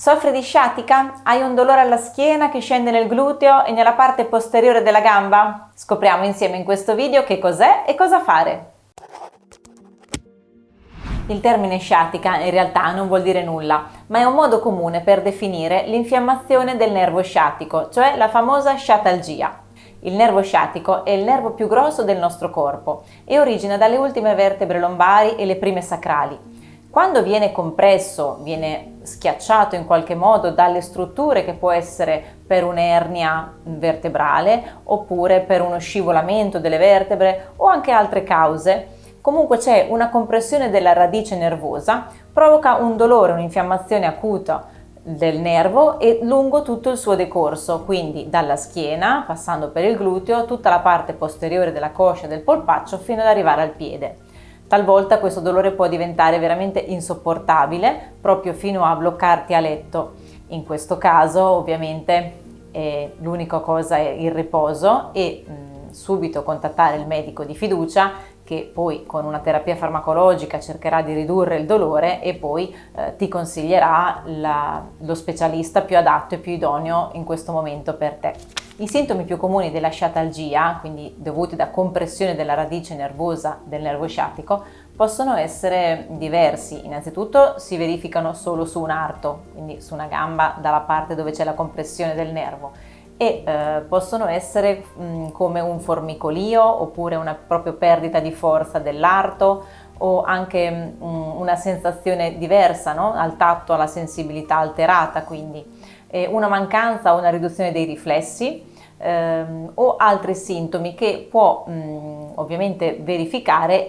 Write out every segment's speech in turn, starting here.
Soffri di sciatica? Hai un dolore alla schiena che scende nel gluteo e nella parte posteriore della gamba? Scopriamo insieme in questo video che cos'è e cosa fare. Il termine sciatica in realtà non vuol dire nulla, ma è un modo comune per definire l'infiammazione del nervo sciatico, cioè la famosa sciatalgia. Il nervo sciatico è il nervo più grosso del nostro corpo e origina dalle ultime vertebre lombari e le prime sacrali. Quando viene compresso, viene schiacciato in qualche modo dalle strutture, che può essere per un'ernia vertebrale oppure per uno scivolamento delle vertebre o anche altre cause, comunque c'è una compressione della radice nervosa, provoca un dolore, un'infiammazione acuta del nervo e lungo tutto il suo decorso, quindi dalla schiena, passando per il gluteo, tutta la parte posteriore della coscia del polpaccio fino ad arrivare al piede. Talvolta questo dolore può diventare veramente insopportabile, proprio fino a bloccarti a letto. In questo caso ovviamente l'unica cosa è il riposo e subito contattare il medico di fiducia, che poi con una terapia farmacologica cercherà di ridurre il dolore e poi ti consiglierà lo specialista più adatto e più idoneo in questo momento per te. I sintomi più comuni della sciatalgia, quindi dovuti da compressione della radice nervosa del nervo sciatico, possono essere diversi. Innanzitutto si verificano solo su un arto, quindi su una gamba dalla parte dove c'è la compressione del nervo, e possono essere come un formicolio oppure una proprio perdita di forza dell'arto o anche una sensazione diversa, no? Al tatto, alla sensibilità alterata, quindi una mancanza o una riduzione dei riflessi o altri sintomi che può ovviamente verificare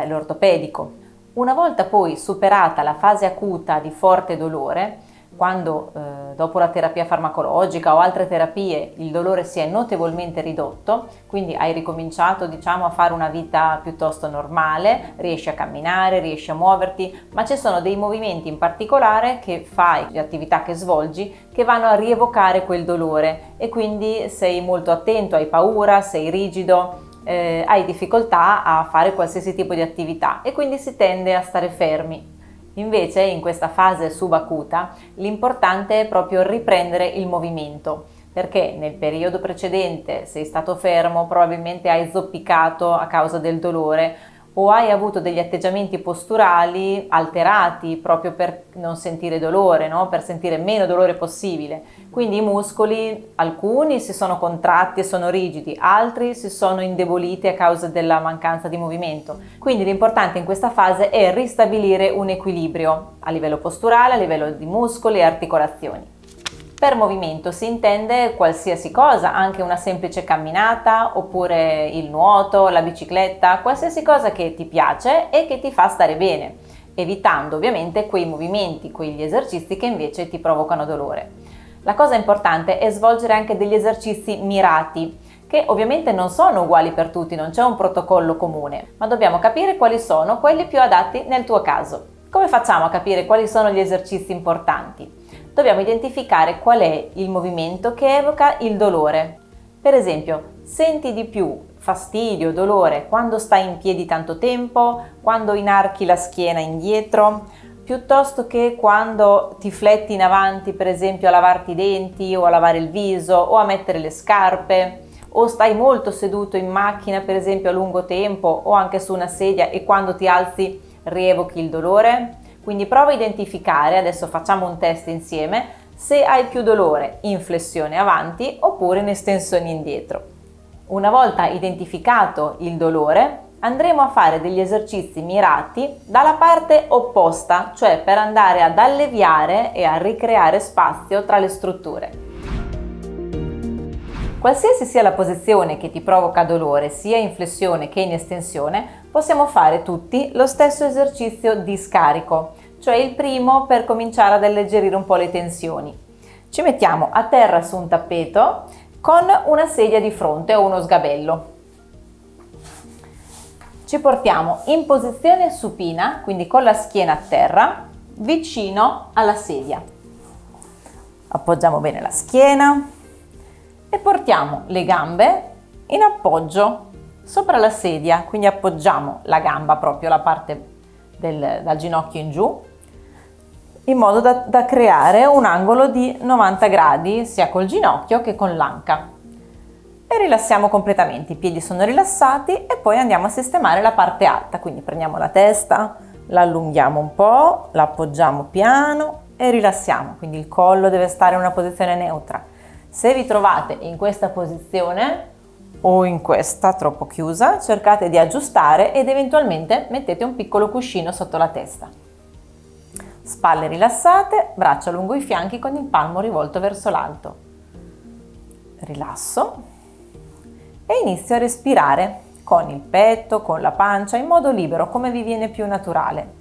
l'ortopedico. Una volta poi superata la fase acuta di forte dolore, quando dopo la terapia farmacologica o altre terapie il dolore si è notevolmente ridotto, quindi hai ricominciato a fare una vita piuttosto normale, riesci a camminare, riesci a muoverti, ma ci sono dei movimenti in particolare che fai, le attività che svolgi, che vanno a rievocare quel dolore e quindi sei molto attento, hai paura, sei rigido, hai difficoltà a fare qualsiasi tipo di attività e quindi si tende a stare fermi. Invece in questa fase subacuta l'importante è proprio riprendere il movimento, perché nel periodo precedente sei stato fermo, probabilmente hai zoppicato a causa del dolore o hai avuto degli atteggiamenti posturali alterati proprio per non sentire dolore, no? Per sentire meno dolore possibile. Quindi i muscoli, alcuni si sono contratti e sono rigidi, altri si sono indeboliti a causa della mancanza di movimento. Quindi l'importante in questa fase è ristabilire un equilibrio a livello posturale, a livello di muscoli e articolazioni. Per movimento si intende qualsiasi cosa, anche una semplice camminata oppure il nuoto, la bicicletta, qualsiasi cosa che ti piace e che ti fa stare bene, evitando ovviamente quei movimenti, quegli esercizi che invece ti provocano dolore. La cosa importante è svolgere anche degli esercizi mirati, che ovviamente non sono uguali per tutti, non c'è un protocollo comune, ma dobbiamo capire quali sono quelli più adatti nel tuo caso. Come facciamo a capire quali sono gli esercizi importanti? Dobbiamo identificare qual è il movimento che evoca il dolore. Per esempio, senti di più fastidio, dolore quando stai in piedi tanto tempo, quando inarchi la schiena indietro, piuttosto che quando ti fletti in avanti, per esempio a lavarti i denti o a lavare il viso o a mettere le scarpe, o stai molto seduto in macchina, per esempio a lungo tempo o anche su una sedia e quando ti alzi rievochi il dolore. Quindi prova a identificare, adesso facciamo un test insieme, se hai più dolore in flessione avanti oppure in estensione indietro. Una volta identificato il dolore, andremo a fare degli esercizi mirati dalla parte opposta, cioè per andare ad alleviare e a ricreare spazio tra le strutture. Qualsiasi sia la posizione che ti provoca dolore, sia in flessione che in estensione, possiamo fare tutti lo stesso esercizio di scarico, cioè il primo per cominciare ad alleggerire un po' le tensioni. Ci mettiamo a terra su un tappeto con una sedia di fronte o uno sgabello. Ci portiamo in posizione supina, quindi con la schiena a terra, vicino alla sedia. Appoggiamo bene la schiena e portiamo le gambe in appoggio sopra la sedia, quindi appoggiamo la gamba proprio la parte dal ginocchio in giù in modo da creare un angolo di 90 gradi sia col ginocchio che con l'anca. E rilassiamo completamente, i piedi sono rilassati e poi andiamo a sistemare la parte alta, quindi prendiamo la testa, la allunghiamo un po', la appoggiamo piano e rilassiamo, quindi il collo deve stare in una posizione neutra. Se vi trovate in questa posizione o in questa troppo chiusa, cercate di aggiustare ed eventualmente mettete un piccolo cuscino sotto la testa. Spalle rilassate, braccia lungo i fianchi con il palmo rivolto verso l'alto. Rilasso e inizio a respirare con il petto, con la pancia, in modo libero, come vi viene più naturale.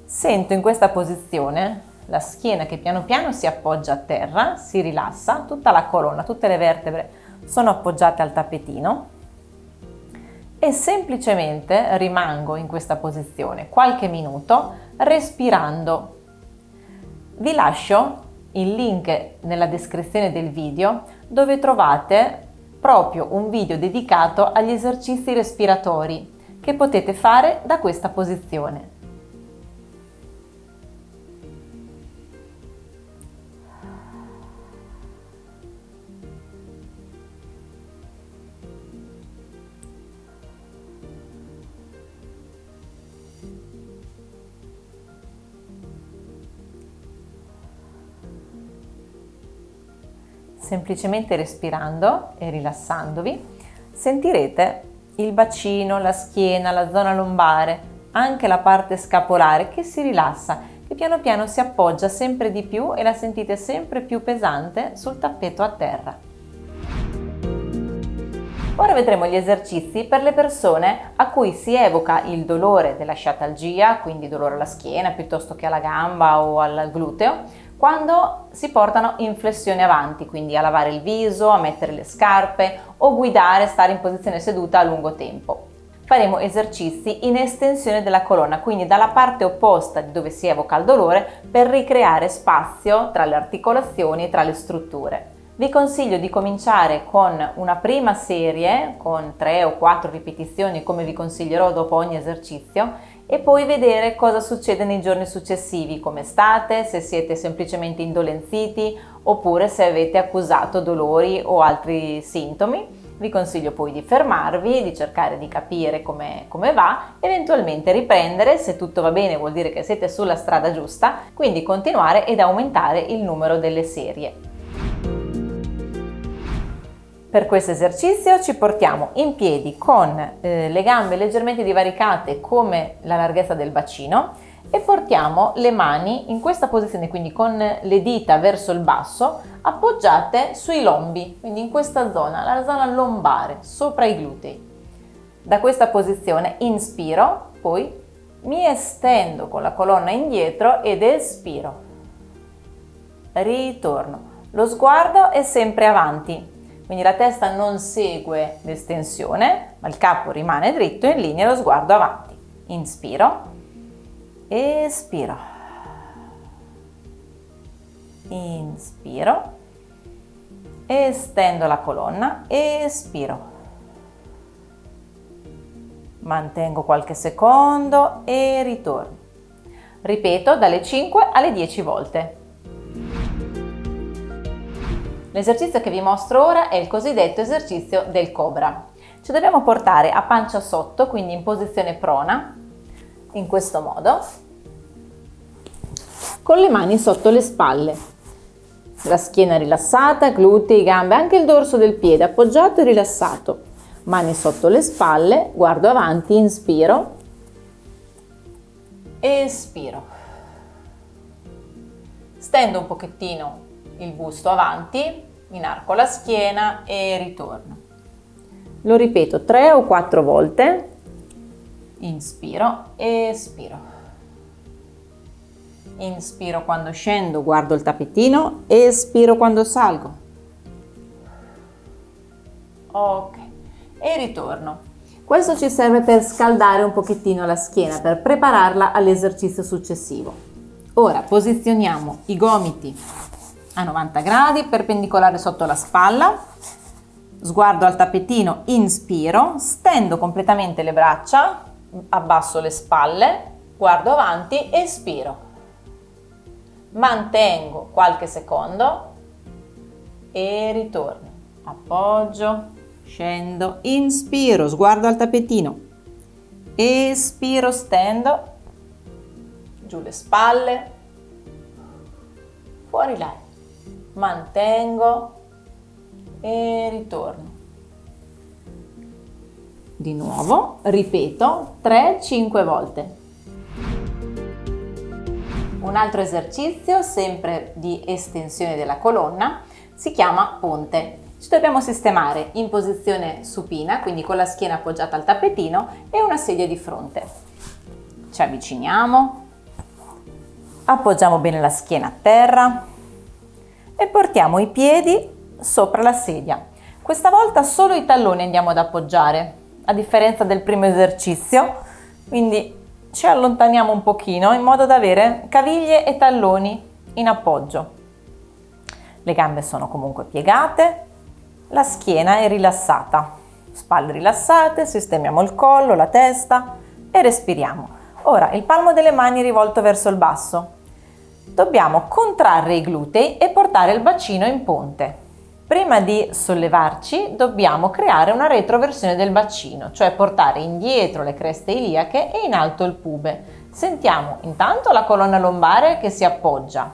Sento in questa posizione la schiena che piano piano si appoggia a terra, si rilassa, tutta la colonna, tutte le vertebre sono appoggiate al tappetino e semplicemente rimango in questa posizione qualche minuto respirando. Vi lascio il link nella descrizione del video dove trovate proprio un video dedicato agli esercizi respiratori che potete fare da questa posizione. Semplicemente respirando e rilassandovi, sentirete il bacino, la schiena, la zona lombare, anche la parte scapolare che si rilassa, che piano piano si appoggia sempre di più e la sentite sempre più pesante sul tappeto a terra. Ora vedremo gli esercizi per le persone a cui si evoca il dolore della sciatalgia, quindi dolore alla schiena piuttosto che alla gamba o al gluteo, quando si portano in flessione avanti, quindi a lavare il viso, a mettere le scarpe o guidare, stare in posizione seduta a lungo tempo. Faremo esercizi in estensione della colonna, quindi dalla parte opposta di dove si evoca il dolore, per ricreare spazio tra le articolazioni e tra le strutture. Vi consiglio di cominciare con una prima serie, con 3 o 4 ripetizioni, come vi consiglierò dopo ogni esercizio, e poi vedere cosa succede nei giorni successivi, come state, se siete semplicemente indolenziti oppure se avete accusato dolori o altri sintomi. Vi consiglio poi di fermarvi, di cercare di capire come va, eventualmente riprendere. Se tutto va bene vuol dire che siete sulla strada giusta, quindi continuare ed aumentare il numero delle serie. Per questo esercizio ci portiamo in piedi con le gambe leggermente divaricate come la larghezza del bacino e portiamo le mani in questa posizione, quindi con le dita verso il basso, appoggiate sui lombi, quindi in questa zona, la zona lombare, sopra i glutei. Da questa posizione inspiro, poi mi estendo con la colonna indietro ed espiro. Ritorno. Lo sguardo è sempre avanti. Quindi la testa non segue l'estensione, ma il capo rimane dritto in linea e lo sguardo avanti. Inspiro, espiro, inspiro, estendo la colonna, espiro. Mantengo qualche secondo e ritorno. Ripeto dalle 5 alle 10 volte. L'esercizio che vi mostro ora è il cosiddetto esercizio del cobra. Ci dobbiamo portare a pancia sotto, quindi in posizione prona, in questo modo, con le mani sotto le spalle. La schiena rilassata, glutei, gambe, anche il dorso del piede appoggiato e rilassato. Mani sotto le spalle, guardo avanti, inspiro, espiro. Stendo un pochettino il busto avanti, inarco la schiena e ritorno. Lo ripeto 3 o 4 volte. Inspiro, espiro. Inspiro quando scendo, guardo il tappetino, espiro quando salgo. Ok, e ritorno. Questo ci serve per scaldare un pochettino la schiena, per prepararla all'esercizio successivo. Ora posizioniamo i gomiti a 90 gradi, perpendicolare sotto la spalla, sguardo al tappetino, inspiro, stendo completamente le braccia, abbasso le spalle, guardo avanti, espiro. mantengo qualche secondo e ritorno, appoggio, scendo, inspiro, sguardo al tappetino, espiro, stendo, giù le spalle, fuori l'aria, mantengo e ritorno. Di nuovo, ripeto 3-5 volte. Un altro esercizio, sempre di estensione della colonna, si chiama ponte. Ci dobbiamo sistemare in posizione supina, quindi con la schiena appoggiata al tappetino e una sedia di fronte. Ci avviciniamo, appoggiamo bene la schiena a terra e portiamo i piedi sopra la sedia. Questa volta solo i talloni andiamo ad appoggiare, a differenza del primo esercizio, quindi ci allontaniamo un pochino in modo da avere caviglie e talloni in appoggio. Le gambe sono comunque piegate, la schiena è rilassata, spalle rilassate, sistemiamo il collo, la testa e respiriamo. Ora il palmo delle mani rivolto verso il basso. Dobbiamo contrarre i glutei e portare il bacino in ponte. Prima di sollevarci dobbiamo creare una retroversione del bacino, cioè portare indietro le creste iliache e in alto il pube. Sentiamo intanto la colonna lombare che si appoggia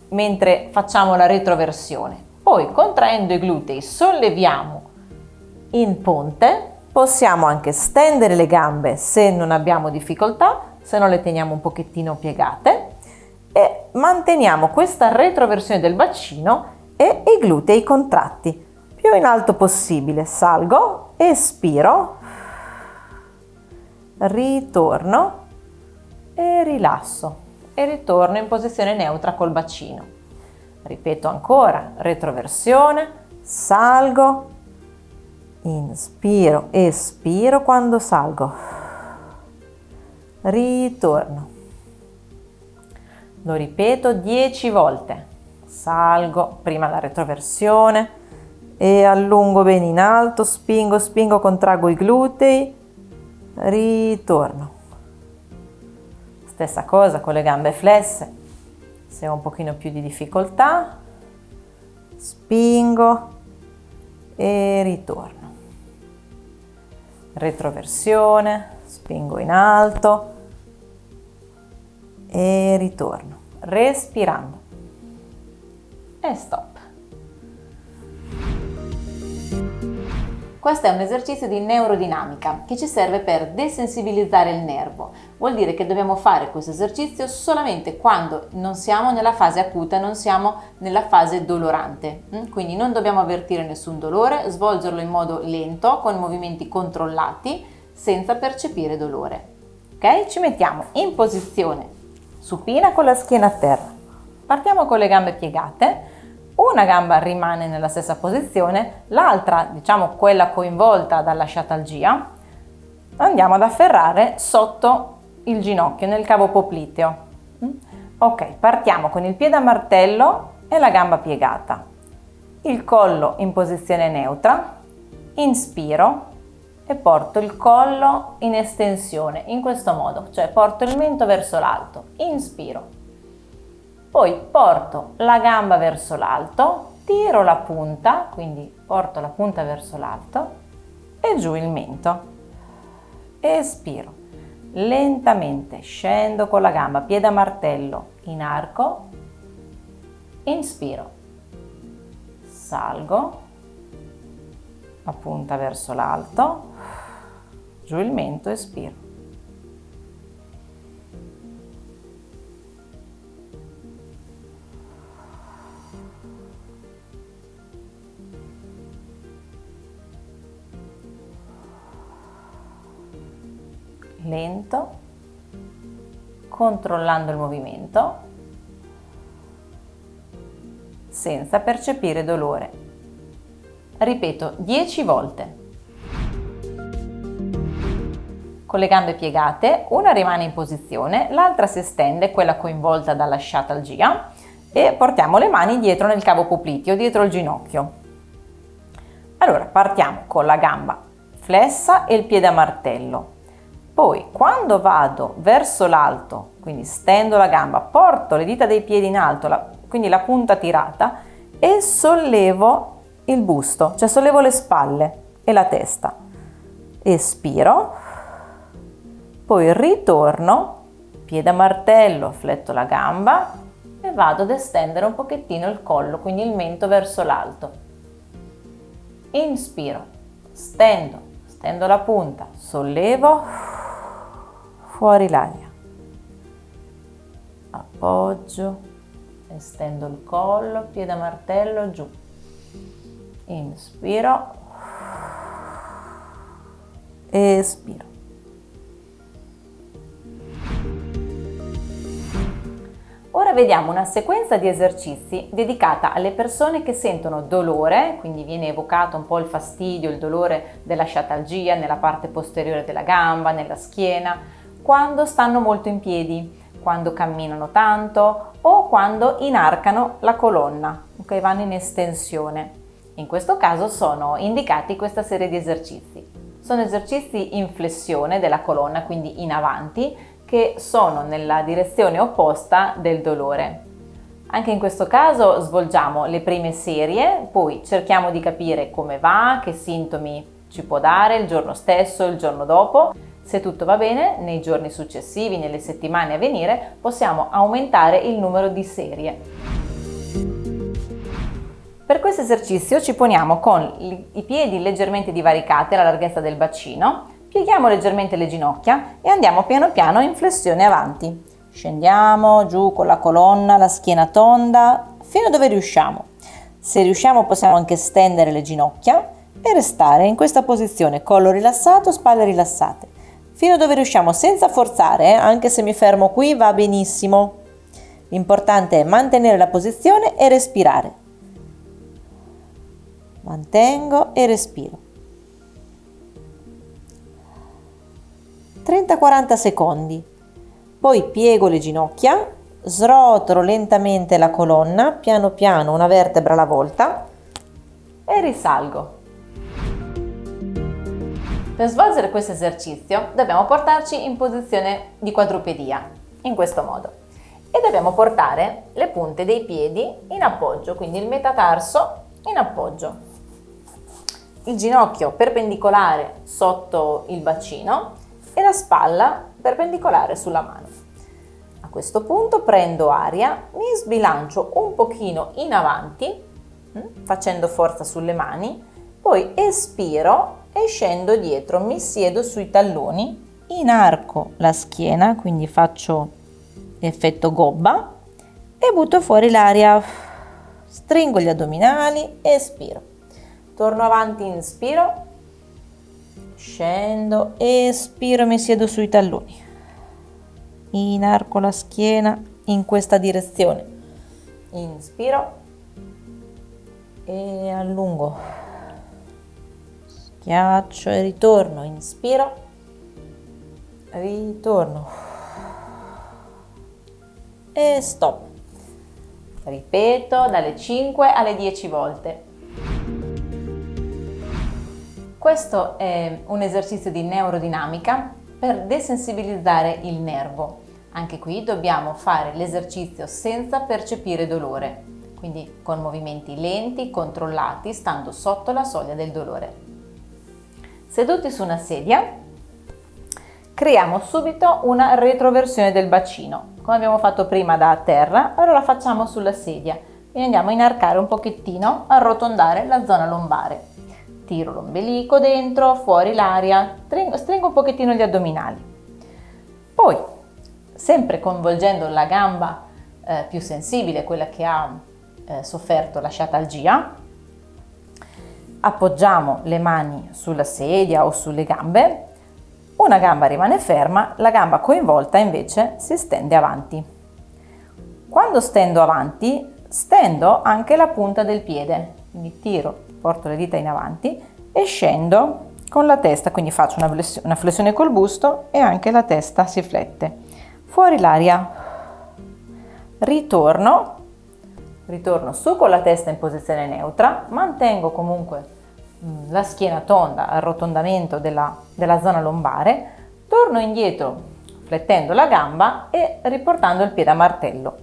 mentre facciamo la retroversione. Poi contraendo i glutei solleviamo in ponte, possiamo anche stendere le gambe se non abbiamo difficoltà, se no le teniamo un pochettino piegate e manteniamo questa retroversione del bacino e i glutei contratti più in alto possibile. Salgo, espiro, ritorno e rilasso e ritorno in posizione neutra col bacino. Ripeto ancora, retroversione, salgo, inspiro, espiro quando salgo, ritorno. Lo ripeto 10 volte. Salgo, prima la retroversione e allungo bene in alto, spingo, spingo, contraggo i glutei, ritorno. Stessa cosa con le gambe flesse, se ho un pochino più di difficoltà, spingo e ritorno. Retroversione, spingo in alto e ritorno, respirando. E stop. Questo è un esercizio di neurodinamica che ci serve per desensibilizzare il nervo. Vuol dire che dobbiamo fare questo esercizio solamente quando non siamo nella fase acuta, non siamo nella fase dolorante. Quindi non dobbiamo avvertire nessun dolore, svolgerlo in modo lento, con movimenti controllati, senza percepire dolore. Ok? Ci mettiamo in posizione supina con la schiena a terra. Partiamo con le gambe piegate. Una gamba rimane nella stessa posizione, l'altra, diciamo quella coinvolta dalla sciatalgia, andiamo ad afferrare sotto il ginocchio, nel cavo popliteo. Ok, partiamo con il piede a martello e la gamba piegata. Il collo in posizione neutra, inspiro e porto il collo in estensione, in questo modo, cioè porto il mento verso l'alto, inspiro. Poi porto la gamba verso l'alto, tiro la punta, quindi porto la punta verso l'alto e giù il mento. Espiro. Lentamente scendo con la gamba, piede a martello, in arco, inspiro. Salgo, la punta verso l'alto, giù il mento, espiro. Lento, controllando il movimento, senza percepire dolore. Ripeto 10 volte. Con le gambe piegate, una rimane in posizione, l'altra si estende, quella coinvolta dalla sciatalgia, e portiamo le mani dietro nel cavo popliteo, dietro il ginocchio. Allora, partiamo con la gamba flessa e il piede a martello. Poi quando vado verso l'alto, quindi stendo la gamba, porto le dita dei piedi in alto, quindi la punta tirata, e sollevo il busto, cioè sollevo le spalle e la testa. Espiro, poi ritorno, piede a martello, fletto la gamba e vado ad estendere un pochettino il collo, quindi il mento verso l'alto. Inspiro, stendo la punta, sollevo, fuori l'aria, appoggio, estendo il collo, piede a martello, giù. Inspiro, espiro. Ora vediamo una sequenza di esercizi dedicata alle persone che sentono dolore, quindi viene evocato un po' il fastidio, il dolore della sciatalgia nella parte posteriore della gamba, nella schiena, quando stanno molto in piedi, quando camminano tanto o quando inarcano la colonna, ok, vanno in estensione. In questo caso sono indicati questa serie di esercizi. Sono esercizi in flessione della colonna, quindi in avanti, che sono nella direzione opposta del dolore. Anche in questo caso svolgiamo le prime serie, poi cerchiamo di capire come va, che sintomi ci può dare il giorno stesso, il giorno dopo. Se tutto va bene, nei giorni successivi, nelle settimane a venire, possiamo aumentare il numero di serie. Per questo esercizio ci poniamo con i piedi leggermente divaricati alla larghezza del bacino, pieghiamo leggermente le ginocchia e andiamo piano piano in flessione avanti. Scendiamo giù con la colonna, la schiena tonda, fino a dove riusciamo. Se riusciamo possiamo anche stendere le ginocchia e restare in questa posizione, collo rilassato, spalle rilassate. Fino a dove riusciamo, senza forzare, anche se mi fermo qui va benissimo. L'importante è mantenere la posizione e respirare. Mantengo e respiro. 30-40 secondi. Poi piego le ginocchia, srotolo lentamente la colonna, piano piano una vertebra alla volta e risalgo. Per svolgere questo esercizio dobbiamo portarci in posizione di quadrupedia, in questo modo. E dobbiamo portare le punte dei piedi in appoggio, quindi il metatarso in appoggio. Il ginocchio perpendicolare sotto il bacino e la spalla perpendicolare sulla mano. A questo punto prendo aria, mi sbilancio un pochino in avanti, facendo forza sulle mani, poi espiro e scendo dietro, mi siedo sui talloni, inarco la schiena, quindi faccio effetto gobba e butto fuori l'aria, stringo gli addominali, espiro. Torno avanti, inspiro, scendo, espiro, mi siedo sui talloni, inarco la schiena in questa direzione, inspiro e allungo, schiaccio e ritorno, inspiro, ritorno e stop. Ripeto dalle 5 alle 10 volte. Questo è un esercizio di neurodinamica per desensibilizzare il nervo. Anche qui dobbiamo fare l'esercizio senza percepire dolore, quindi con movimenti lenti, controllati, stando sotto la soglia del dolore. Seduti su una sedia, creiamo subito una retroversione del bacino. Come abbiamo fatto prima da terra, ora la facciamo sulla sedia e andiamo a inarcare un pochettino, arrotondare la zona lombare. Tiro l'ombelico dentro, fuori l'aria, stringo un pochettino gli addominali. Poi, sempre coinvolgendo la gamba più sensibile, quella che ha sofferto la sciatalgia, appoggiamo le mani sulla sedia o sulle gambe, una gamba rimane ferma, la gamba coinvolta invece si stende avanti. Quando stendo avanti, stendo anche la punta del piede, quindi tiro, porto le dita in avanti e scendo con la testa, quindi faccio una flessione col busto e anche la testa si flette. Fuori l'aria, ritorno su con la testa in posizione neutra, mantengo comunque la schiena tonda, arrotondamento della zona lombare, torno indietro flettendo la gamba e riportando il piede a martello.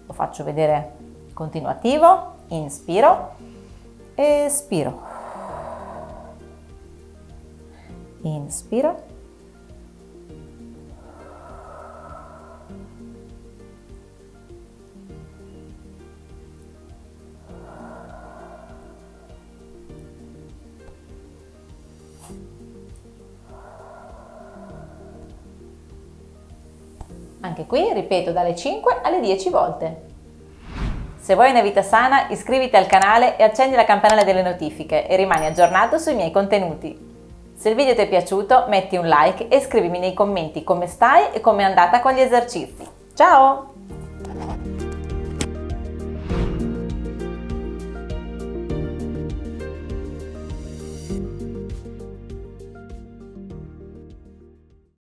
Lo faccio vedere continuativo, inspiro, espiro, inspiro, anche qui ripeto dalle 5 alle 10 volte. Se vuoi una vita sana, iscriviti al canale e accendi la campanella delle notifiche e rimani aggiornato sui miei contenuti. Se il video ti è piaciuto, metti un like e scrivimi nei commenti come stai e come è andata con gli esercizi. Ciao!